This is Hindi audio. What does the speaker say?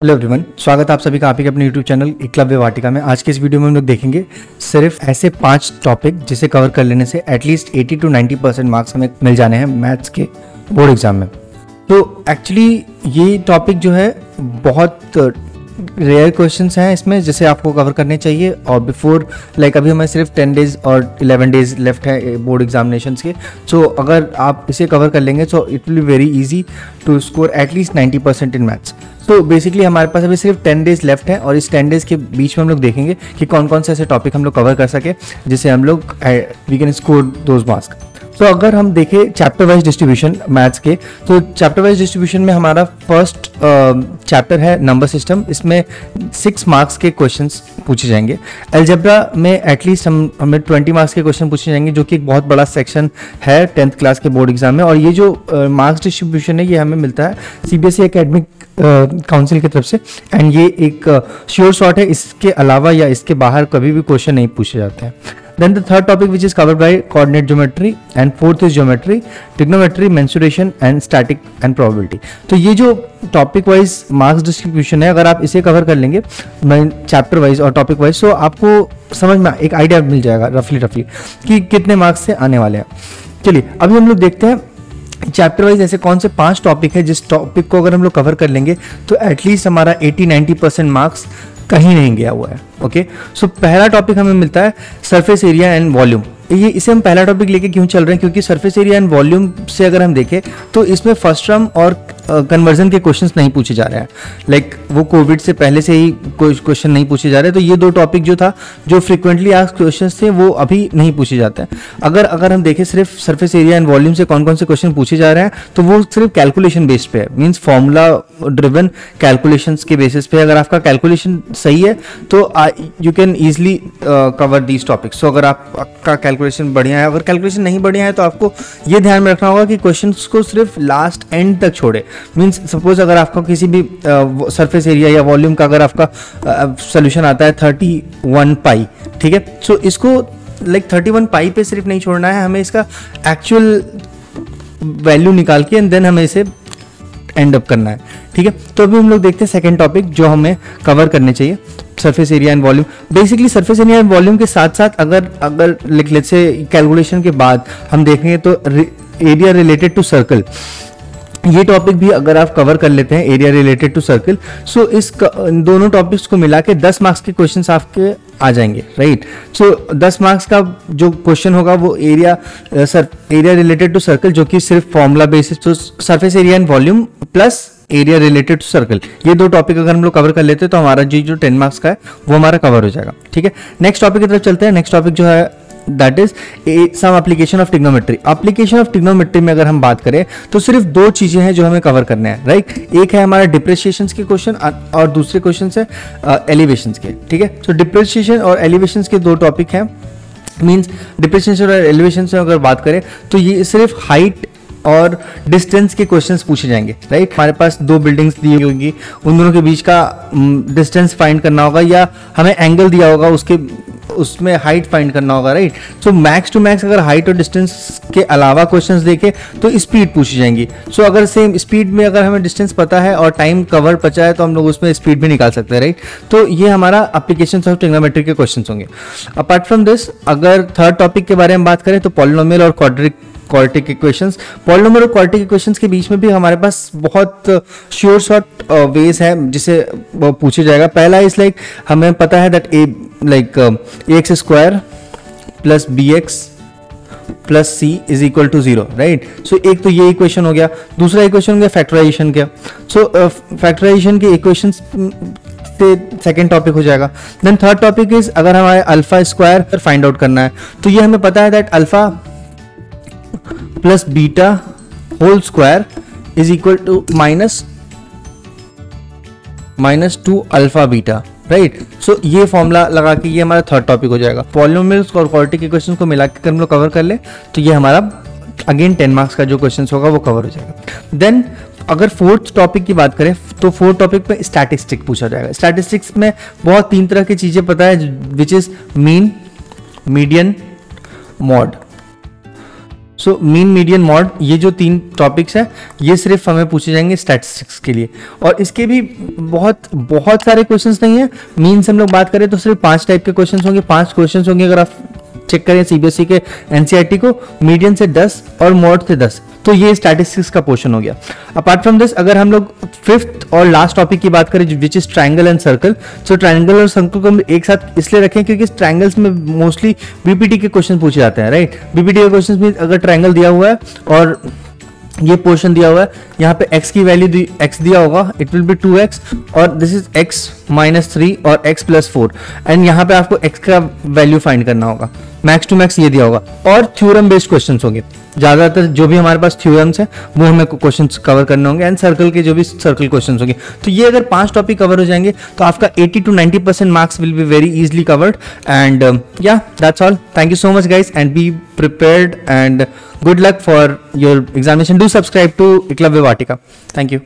हेलो एवरीवन, स्वागत है आप सभी का आपके अपने यूट्यूब चैनल एकलव्य वाटिका में। आज के इस वीडियो में हम लोग देखेंगे सिर्फ ऐसे 5 टॉपिक जिसे कवर कर लेने से एटलीस्ट 80 to 90% मार्क्स हमें मिल जाने हैं मैथ्स के बोर्ड एग्जाम में। तो एक्चुअली ये टॉपिक जो है बहुत रेयर क्वेश्चंस हैं इसमें जिसे आपको कवर करने चाहिए। और बिफोर अभी हमें सिर्फ 10 डेज और 11 डेज लेफ्ट है बोर्ड एग्जामिनेशंस के। सो अगर आप इसे कवर कर लेंगे तो it will be very easy to score एटलीस्ट 90% इन मैथ्स। तो बेसिकली हमारे पास अभी सिर्फ 10 डेज लेफ्ट है और इस 10 डेज के बीच में हम लोग देखेंगे कि कौन कौन से ऐसे टॉपिक हम लोग कवर कर सके जिससे हम लोग we can score those marks. तो अगर हम देखें चैप्टर वाइज डिस्ट्रीब्यूशन मैथ्स के, तो चैप्टर वाइज डिस्ट्रीब्यूशन में हमारा फर्स्ट चैप्टर है नंबर सिस्टम। इसमें 6 मार्क्स के क्वेश्चंस पूछे जाएंगे। अलजेब्रा में एटलीस्ट हमें 20 मार्क्स के क्वेश्चन पूछे जाएंगे, जो कि एक बहुत बड़ा सेक्शन है 10th क्लास के बोर्ड एग्जाम में। और ये जो मार्क्स डिस्ट्रीब्यूशन है ये हमें मिलता है CBSE एकेडमिक काउंसिल की तरफ से। एंड ये एक श्योर शॉट है, इसके अलावा या इसके बाहर कभी भी क्वेश्चन नहीं पूछे जाते हैं। Then the third topic which is covered by coordinate geometry and fourth is geometry, trigonometry, mensuration and static and probability। तो ये जो टॉपिक वाइज मार्क्स डिस्ट्रीब्यूशन है, अगर आप इसे कवर कर लेंगे चैप्टर वाइज और टॉपिक वाइज, तो आपको समझ में एक आइडिया मिल जाएगा रफली कि कितने मार्क्स से आने वाले हैं। चलिए अभी हम लोग देखते हैं चैप्टर वाइज ऐसे कौन से 5 टॉपिक है जिस टॉपिक को अगर हम लोग कवर कर लेंगे तो एटलीस्ट हमारा 80-90% मार्क्स कहीं नहीं गया हुआ है। ओके, सो पहला टॉपिक हमें मिलता है सरफेस एरिया एंड वॉल्यूम। ये इसे हम पहला टॉपिक लेके क्यों चल रहे हैं, क्योंकि सरफेस एरिया एंड वॉल्यूम से अगर हम देखें तो इसमें फर्स्ट टर्म और कन्वर्जन के क्वेश्चंस नहीं पूछे जा रहे हैं। वो कोविड से पहले से ही कोई क्वेश्चन नहीं पूछे जा रहे, तो ये 2 टॉपिक जो फ्रीक्वेंटली आस्क्ड क्वेश्चंस थे वो अभी नहीं पूछे जाते हैं। अगर हम देखें सिर्फ सरफेस एरिया एंड वॉल्यूम से कौन कौन से क्वेश्चन पूछे जा रहे हैं, तो वो सिर्फ कैलकुलेशन बेस्ड पे है, मीन्स फॉर्मूला ड्रिवन कैलकुलेशंस के बेसिस पे। अगर आपका कैलकुलेशन सही है तो you can easily cover these topics. तो अगर आपका कैलकुलेशन बढ़िया है, अगर कैलकुलेशन नहीं बढ़िया है तो आपको ये ध्यान में रखना होगा कि क्वेश्चंस को सिर्फ लास्ट एंड तक छोड़े। मीन्स सपोज अगर आपका किसी भी सरफेस एरिया या वॉल्यूम का अगर आपका सोल्यूशन आता है 31 पाई, ठीक है, सो इसको 31 पाई पे सिर्फ नहीं छोड़ना है, हमें इसका एक्चुअल वैल्यू निकाल के एंड देन हमें इसे एंड अप करना है। ठीक है, तो अभी हम लोग देखते हैं सेकेंड टॉपिक जो हमें कवर करने चाहिए, surface area and volume. Basically surface area and volume के साथ साथ अगर लेट्स से कैलकुलेशन के बाद हम देखेंगे तो एरिया रिलेटेड टू सर्कल, ये टॉपिक भी अगर आप कवर कर लेते हैं, एरिया रिलेटेड टू सर्कल, सो इस दोनों टॉपिक्स को मिला के 10 मार्क्स के क्वेश्चंस आपके आ जाएंगे, राइट। सो 10 मार्क्स का जो क्वेश्चन होगा वो एरिया रिलेटेड टू सर्कल, जो कि सिर्फ फॉर्मूला बेसिस, तो surface area and volume plus area related to circle, ये 2 टॉपिक अगर हम लोग कवर कर लेते हैं तो हमारा जो 10 मार्क्स का है वो हमारा कवर हो जाएगा। ठीक है, नेक्स्ट टॉपिक की तरफ चलते हैं। नेक्स्ट टॉपिक जो है that is some application of trigonometry. Application of trigonometry में अगर हम बात करें तो सिर्फ 2 चीजें हैं जो हमें कवर करने हैं, राइट। एक है हमारा डिप्रेशिएशंस के क्वेश्चन और दूसरे क्वेश्चन है एलिवेशंस के। ठीक है, तो डिप्रेशिएशन और एलिवेशंस के 2 टॉपिक हैं। मींस डिप्रेशिएशन और एलिवेशन से अगर बात करें तो ये सिर्फ हाइट और डिस्टेंस के क्वेश्चंस पूछे जाएंगे, राइट। हमारे पास 2 बिल्डिंग्स दी होगी, उन दोनों के बीच का डिस्टेंस फाइंड करना होगा, या हमें एंगल दिया होगा उसमें हाइट फाइंड करना होगा, right. So max to max अगर हाइट और डिस्टेंस के अलावा क्वेश्चंस देखें तो स्पीड पूछी जाएंगी। सो अगर सेम स्पीड में अगर हमें डिस्टेंस पता है और टाइम कवर बचा है तो हम लोग उसमें स्पीड भी निकाल सकते हैं, राइट। तो ये हमारा एप्लीकेशंस ऑफ ट्रिग्नोमेट्री के क्वेश्चंस होंगे। अपार्ट फ्रॉम दिस अगर थर्ड टॉपिक के बारे में बात करें तो पॉलिनोमियल और क्वाड्रेटिक इक्वेशंस। पॉलिनोमियल और क्वाड्रेटिक इक्वेशंस के बीच में भी हमारे पास बहुत श्योर शॉट वेज है जिसे पूछा जाएगा। पहला इज हमें पता है that ax square plus bx plus c is equal to 0, right. So एक तो ये इक्वेशन हो गया। दूसरा इक्वेशन हो गया फैक्टराइजेशन का। सो फैक्टराइजेशन के इक्वेशन से सेकेंड टॉपिक हो जाएगा। देन थर्ड टॉपिक इज अगर हमारे अल्फा स्क्वायर फाइंड आउट करना है तो ये हमें पता है that alpha plus beta whole square is equal to minus 2 alpha beta, right. So ये फॉर्मूला लगा के ये हमारा थर्ड टॉपिक हो जाएगा। पॉलिनोमियल्स और क्वाड्रेटिक इक्वेशंस को मिला के हम लोग कवर कर ले तो ये हमारा अगेन 10 मार्क्स का जो क्वेश्चन होगा वो कवर हो जाएगा। देन अगर फोर्थ टॉपिक की बात करें तो फोर्थ टॉपिक में स्टैटिस्टिक्स पूछा जाएगा। स्टैटिस्टिक्स में बहुत 3 तरह की चीजें पता है, which is mean, median, mod. So mean median mode, ये जो 3 टॉपिक्स हैं ये सिर्फ हमें पूछे जाएंगे स्टैटिस्टिक्स के लिए, और इसके भी बहुत सारे क्वेश्चंस नहीं है। मीन से हम लोग बात करें तो सिर्फ 5 टाइप के क्वेश्चंस होंगे, 5 क्वेश्चंस होंगे अगर आप चेक करें सीबीएसई के एनसीईआरटी को, मीडियन से 10 और मॉड से 10। तो ये स्टैटिस्टिक्स का पोर्शन हो गया। अपार्ट फ्रॉम दिस अगर हम लोग 5th और लास्ट टॉपिक की बात करें which is triangle and circle, so triangle और सर्कल को हम एक साथ इसलिए रखें क्योंकि ट्रायंगल्स में मोस्टली बीपीटी के क्वेश्चन पूछे जाते हैं, राइट। बीपीटी के क्वेश्चन में अगर ट्रायंगल दिया हुआ है और ये पोर्शन दिया हुआ है, यहाँ पे x की वैल्यू x दिया होगा, इट विल बी 2x और दिस इज x - 3 और x + 4, एंड यहाँ पे आपको x का वैल्यू फाइंड करना होगा, मैक्स टू मैक्स ये दिया होगा, और थ्योरम बेस्ड क्वेश्चंस होंगे। ज़्यादातर जो भी हमारे पास थ्योरम्स हैं वो हमें क्वेश्चंस कवर करने होंगे, एंड सर्कल के जो भी सर्कल क्वेश्चंस होंगे। तो ये अगर 5 टॉपिक कवर हो जाएंगे तो आपका 80 to 90% marks will be very easily covered, and या that's all. Thank you so much guys, and be prepared and good luck for your examination. Do subscribe to Eklavya Vatika. Thank you.